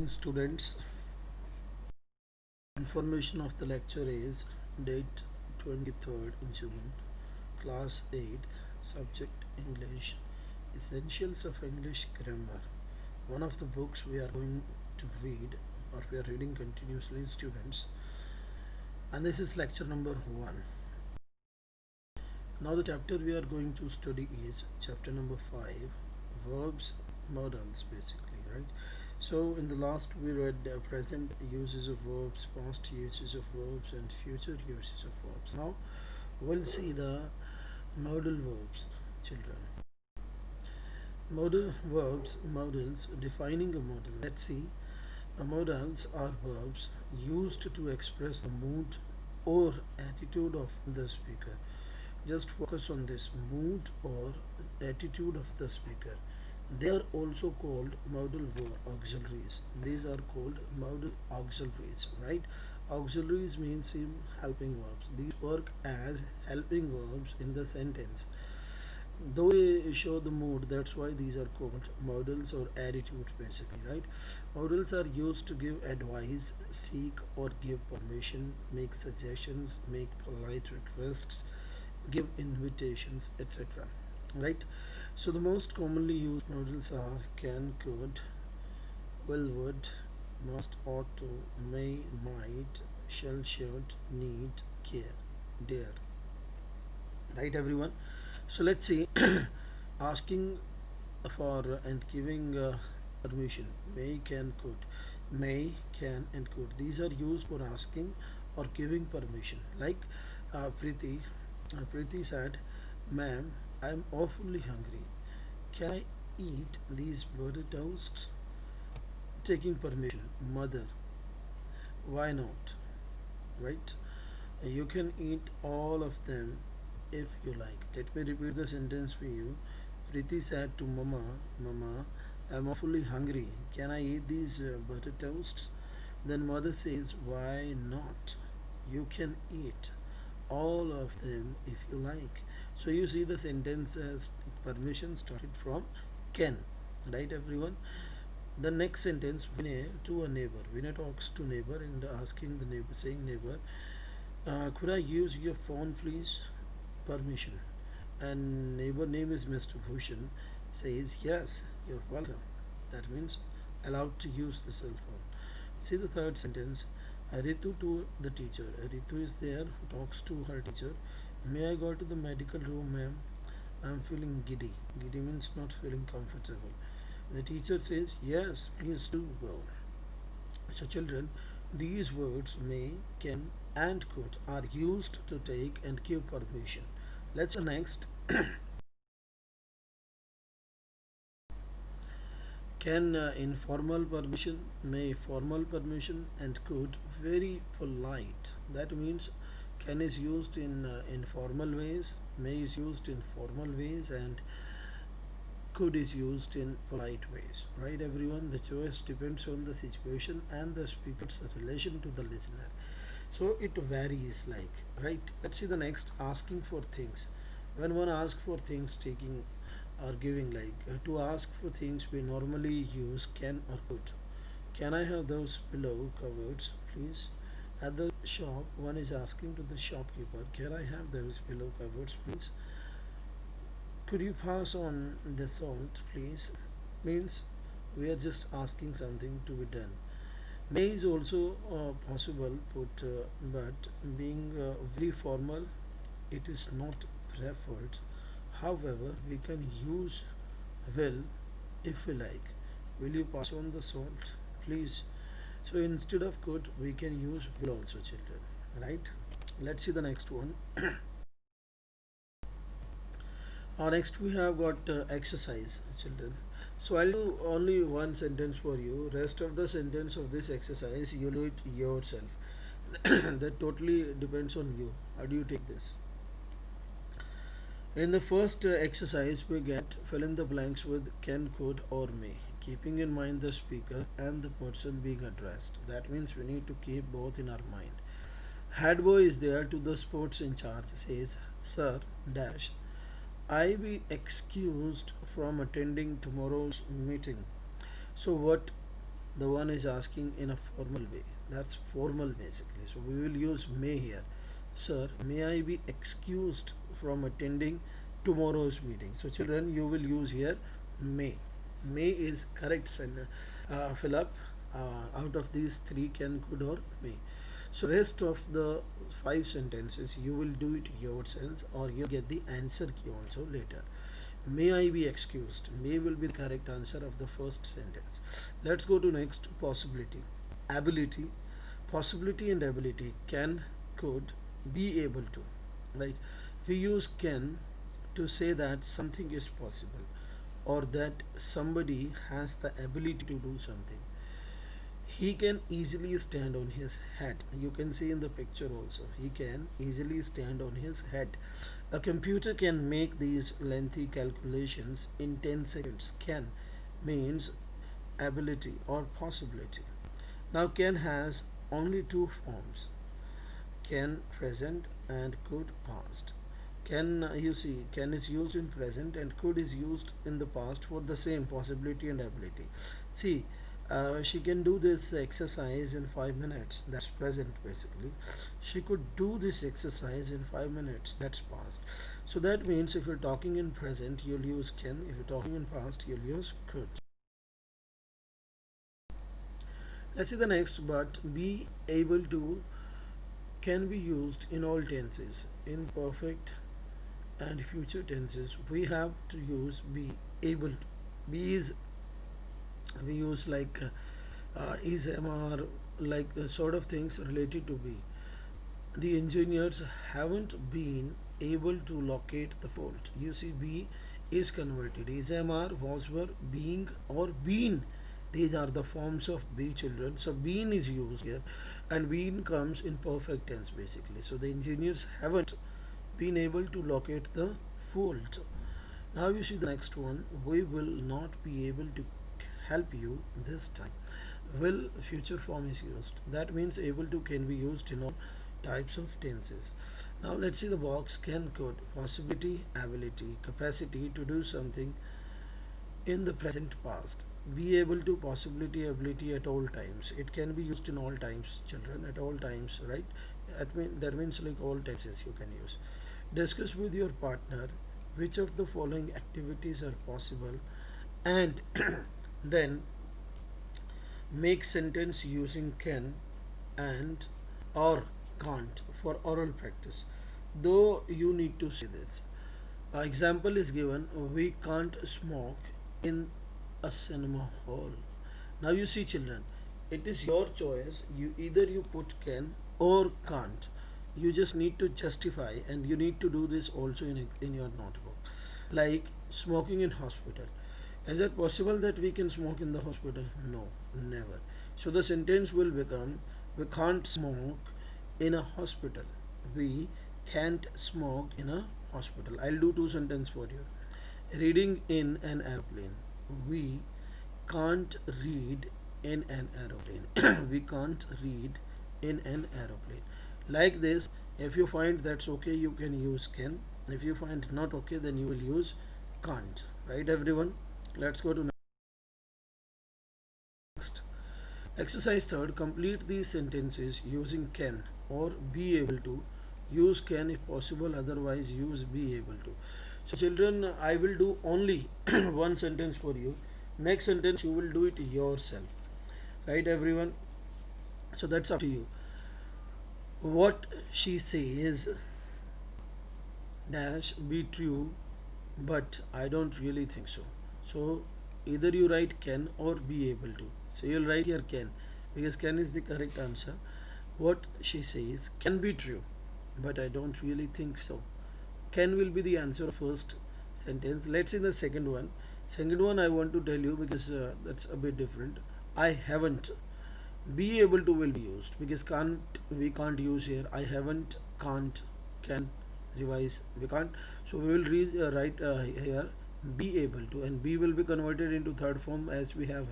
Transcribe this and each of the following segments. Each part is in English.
Students, information of the lecture is date 23rd June, class 8th, subject English, essentials of English grammar. One of the books we are going to read, or we are reading continuously, students, and this is lecture number 1. Now the chapter we are going to study is chapter number 5, verbs modals, basically, right? So in the last we read present uses of verbs, past uses of verbs, and future uses of verbs. Now we'll see the modal verbs, children. Modal verbs, modals, defining a modal. Let's see. Modals are verbs used to express the mood or attitude of the speaker. Just focus on this mood or attitude of the speaker. They are also called modal verb auxiliaries. These are called modal auxiliaries, right? Auxiliaries means helping verbs. These work as helping verbs in the sentence. Though they show the mood, that's why these are called modals or attitudes, basically, right? Modals are used to give advice, seek or give permission, make suggestions, make polite requests, give invitations, etc., right? So the most commonly used modals are can, could, will, would, must, ought to, may, might, shall, should, need, care, dare, right, everyone? So let's see. Asking for and giving permission, may, can, could. May, can, and could, these are used for asking or giving permission. Like Preeti, Preeti said, ma'am, I'm awfully hungry, can I eat these butter toasts? Taking permission. Mother, why not, right? You can eat all of them if you like. Let me repeat the sentence for you. Preeti said to Mama, Mama, I'm awfully hungry. Can I eat these butter toasts? Then mother says, why not? You can eat all of them if you like. So you see the sentence as permission started from can, right, everyone? The next sentence, Vinay to a neighbor. Vinay talks to neighbor and asking the neighbor, saying neighbor, could I use your phone, please? Permission. And neighbor name is Mr. Bhushan says, yes, you're welcome. That means allowed to use the cell phone. See the third sentence. Ritu to the teacher. Ritu is there who talks to her teacher. May I go to the medical room, ma'am? I'm feeling giddy. Giddy means not feeling comfortable. The teacher says, yes, please do go. So, children, these words may, can, and could are used to take and give permission. Let's next. Can informal permission, may formal permission, and could very polite. That means can is used in informal ways, may is used in formal ways, and could is used in polite ways, right, everyone? The choice depends on the situation and the speaker's relation to the listener, so it varies, like, right? Let's see the next. Asking for things. When one asks for things, taking or giving, like to ask for things we normally use can or could. Can I have those pillow covers, please? At the shop, one is asking to the shopkeeper, can I have those pillow covers, please? Could you pass on the salt, please? Means we are just asking something to be done. May is also possible, but being very formal, it is not preferred. However, we can use will if we like. Will you pass on the salt, please? So instead of could, we can use will also, children. Right? Let's see the next one. Next we have got exercise, children. So I'll do only one sentence for you. Rest of the sentence of this exercise you'll do it yourself. That totally depends on you. How do you take this? In the first exercise, we get fill in the blanks with can, could, or may, keeping in mind the speaker and the person being addressed. That means we need to keep both in our mind. Head boy is there to the sports in charge, says, Sir, dash, I be excused from attending tomorrow's meeting. So what the one is asking in a formal way. That's formal basically. So we will use may here. Sir, may I be excused from attending tomorrow's meeting? So children, you will use here may. May is correct fill up. Out of these three, can, could, or may. So rest of the five sentences you will do it yourselves, or you get the answer key also later. May I be excused? May will be the correct answer of the first sentence. Let's go to next possibility. Ability, possibility and ability, can, could, be able to. Right? We use can to say that something is possible or that somebody has the ability to do something. He can easily stand on his head. You can see in the picture also. He can easily stand on his head. A computer can make these lengthy calculations in 10 seconds. Can means ability or possibility. Now can has only two forms. Can present and could past. Can, you see, can is used in present and could is used in the past for the same possibility and ability. See, she can do this exercise in 5 minutes. That's present basically. She could do this exercise in 5 minutes. That's past. So that means if you're talking in present, you'll use can. If you're talking in past, you'll use could. Let's see the next. But be able to can be used in all tenses. In perfect and future tenses, we have to use be able to. Be is we use like is, am, are, like sort of things related to be. The engineers haven't been able to locate the fault. You see, be is converted. Is, am, are, was, were, being, or been. These are the forms of be, children. So been is used here, and been comes in perfect tense basically. So the engineers haven't been able to locate the fault. Now you see the next one. We will not be able to help you this time. Will, future form is used. That means able to can be used in all types of tenses. Now let's see the box. Can, could, possibility, ability, capacity to do something in the present past. Be able to, possibility, ability at all times. It can be used in all times, children, at all times, right? That means like all tenses you can use. Discuss with your partner which of the following activities are possible, and then make sentence using can and or can't for oral practice. Though you need to say this. Example is given. We can't smoke in a cinema hall. Now you see, children, it is your choice. You put can or can't. You just need to justify, and you need to do this also in your notebook. Like smoking in hospital. Is it possible that we can smoke in the hospital? No, never. So the sentence will become, we can't smoke in a hospital. We can't smoke in a hospital. I'll do two sentences for you. Reading in an airplane. We can't read in an aeroplane. We can't read in an aeroplane. Like this, if you find that's okay, you can use can. If you find not okay, then you will use can't. Right, everyone? Let's go to next. Exercise third. Complete these sentences using can or be able to. Use can if possible, otherwise use be able to. So children, I will do only one sentence for you. Next sentence you will do it yourself. Right, everyone? So that's up to you. What she says dash be true, but I don't really think so. So either you write can or be able to. So you'll write here can, because can is the correct answer. What she says can be true, but I don't really think so. Can will be the answer of first sentence. Let's see the second one. Second one I want to tell you because that's a bit different. I haven't. Be able to will be used because can't, we can't use here. I haven't, can't, can, revise, we can't. So we will write here be able to, and be will be converted into third form as we have.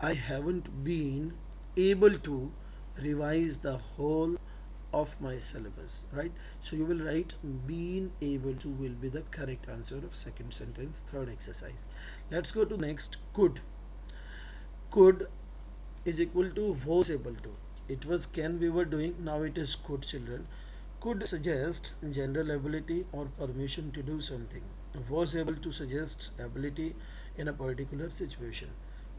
I haven't been able to revise the whole of my syllabus, right? So you will write being able to will be the correct answer of second sentence, third exercise. Let's go to next. Could. is equal to was able to. It was can we were doing, now it is could, children. Could suggests general ability or permission to do something. Was able to suggest ability in a particular situation.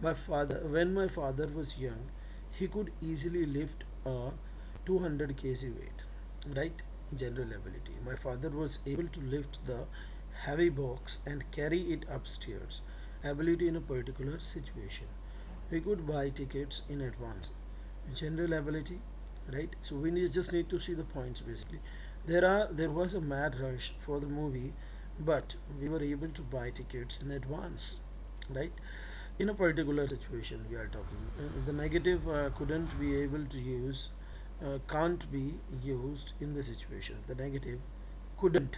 When my father was young, he could easily lift a 200 kg weight. Right? General ability. My father was able to lift the heavy box and carry it upstairs. Ability in a particular situation. We could buy tickets in advance. General ability, right? So just need to see the points basically. There was a mad rush for the movie, but we were able to buy tickets in advance, right? In a particular situation we are talking. The negative couldn't be able to use, can't be used in the situation. The negative couldn't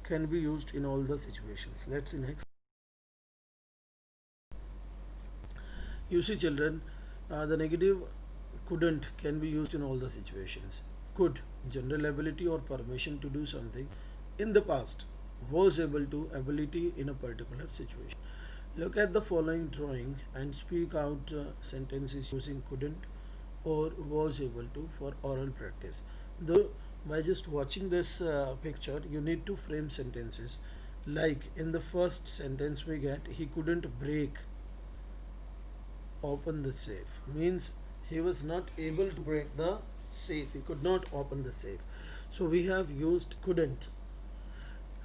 can be used in all the situations. Let's see next. You see, children, the negative couldn't can be used in all the situations. Could, general ability or permission to do something in the past. Was able to, ability in a particular situation. Look at the following drawing and speak out sentences using couldn't or was able to for oral practice. Though by just watching this picture, you need to frame sentences. Like in the first sentence, we get he couldn't break open the safe, means he was not able to break the safe, he could not open the safe. So we have used couldn't,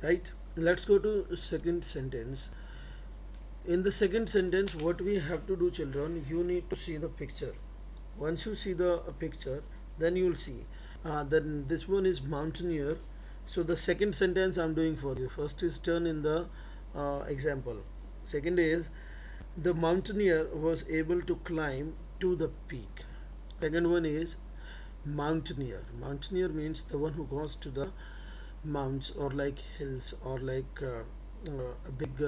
right? Let's go to second sentence. In the second sentence, what we have to do, children, you need to see the picture. Once you see the picture, then you will see then this one is mountaineer. So the second sentence I'm doing for you. First is turn in the example. Second is the mountaineer was able to climb to the peak. Second one is mountaineer. Mountaineer means the one who goes to the mounts or like hills or like big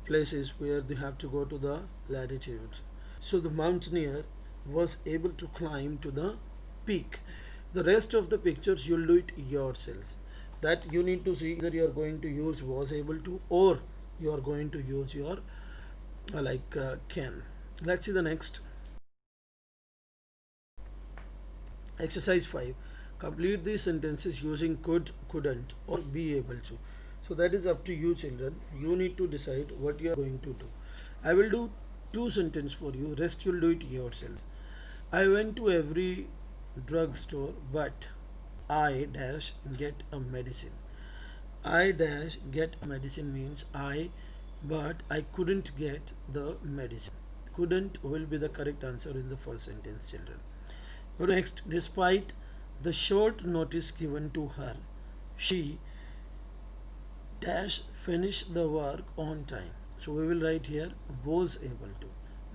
places where they have to go to the latitudes. So the mountaineer was able to climb to the peak. The rest of the pictures you'll do it yourselves. That you need to see, either you are going to use was able to or you are going to use your can. Let's see the next. Exercise 5. Complete these sentences using could, couldn't or be able to. So that is up to you, children. You need to decide what you are going to do. I will do two sentences for you, rest you'll do it yourself. I went to every drugstore but I dash get a medicine. I dash get medicine means I, but I couldn't get the medicine. Couldn't will be the correct answer in the first sentence, children. Next, despite the short notice given to her, she dash finish the work on time. So we will write here was able to.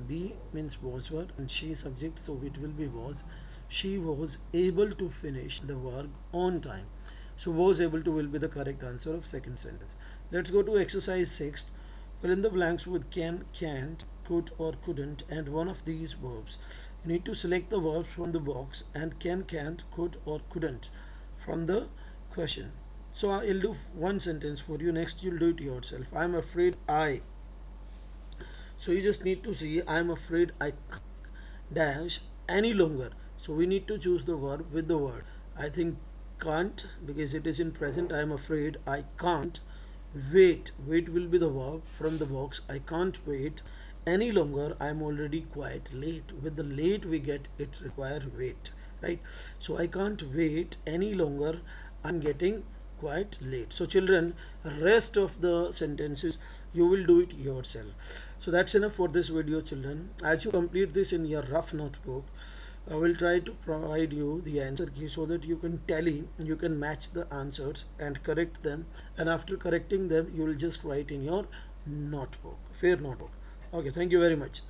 Be means was were and she subject, so it will be was. She was able to finish the work on time. So was able to will be the correct answer of second sentence. Let's go to exercise 6. Fill in the blanks with can, can't, could or couldn't and one of these verbs. You need to select the verbs from the box and can, can't, could or couldn't from the question. So I'll do one sentence for you. Next you'll do it yourself. I'm afraid I. So you just need to see I'm afraid I dash any longer. So we need to choose the verb with the word. I think can't because it is in present. I'm afraid I can't wait. Wait will be the verb from the box. I can't wait any longer. I'm already quite late. With the late we get it require wait, right? So I can't wait any longer. I'm getting quite late. So children, rest of the sentences you will do it yourself. So that's enough for this video, children. As you complete this in your rough notebook, I will try to provide you the answer key so that you can tally, you can match the answers and correct them, and after correcting them you will just write in your notebook, fair notebook. Okay, thank you very much.